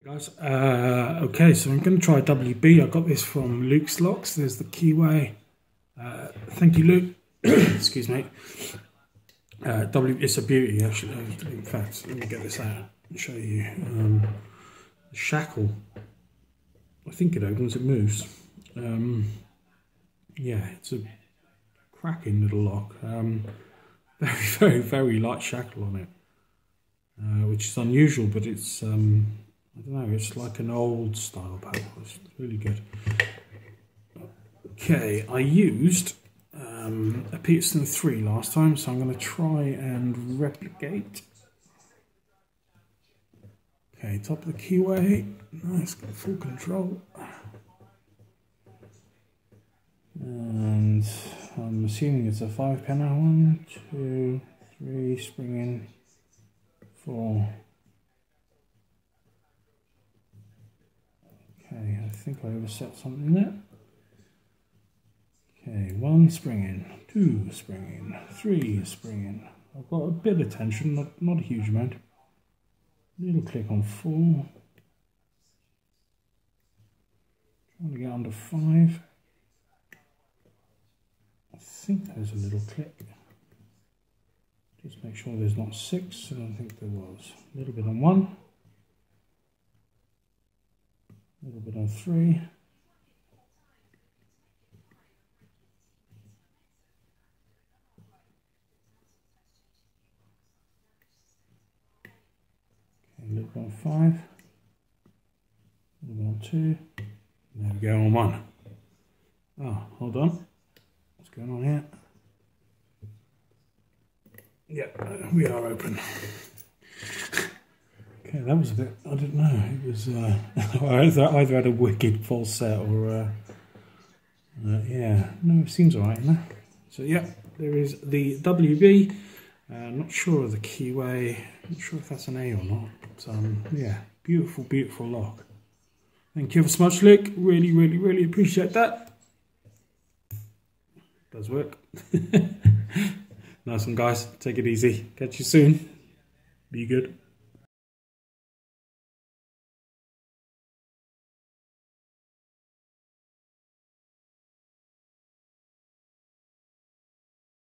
Guys, okay, so I'm going to try WB. I got this from LukesLocks. There's the keyway. Thank you, Luke. Excuse me. It's a beauty, actually. In fact, let me get this out and show you. The shackle. I think it opens, it moves. Yeah, it's a cracking little lock. Very light shackle on it, which is unusual, but it's I don't know, it's like an old style paddle. It's really good. Okay, I used a Peterson 3 last time, so I'm going to try and replicate. Okay, top of the keyway. Nice, got full control. And I'm assuming it's a 5-pin. 1, 2, 3, spring in, 4. Okay, I think I overset something there. Okay, 1 spring in, 2 spring in, 3 spring in. I've got a bit of tension, not a huge amount. Little click on 4. Trying to get under 5. I think there's a little click. Just make sure there's not 6. I don't think there was. A little bit on 1. A little bit on 3. A little bit on 5, a little bit on 2, there we go on 1. Oh, hold on, what's going on here? Yeah, we are open. Okay, that was a bit, I didn't know, it was, I either had a wicked false set or, yeah, no, it seems alright now. So yeah, there is the WB. Not sure of the keyway, not sure if that's an A or not, but yeah, beautiful lock. Thank you ever so much, Luke. Really appreciate that. Does work. Nice one, guys. Take it easy. Catch you soon. Be good.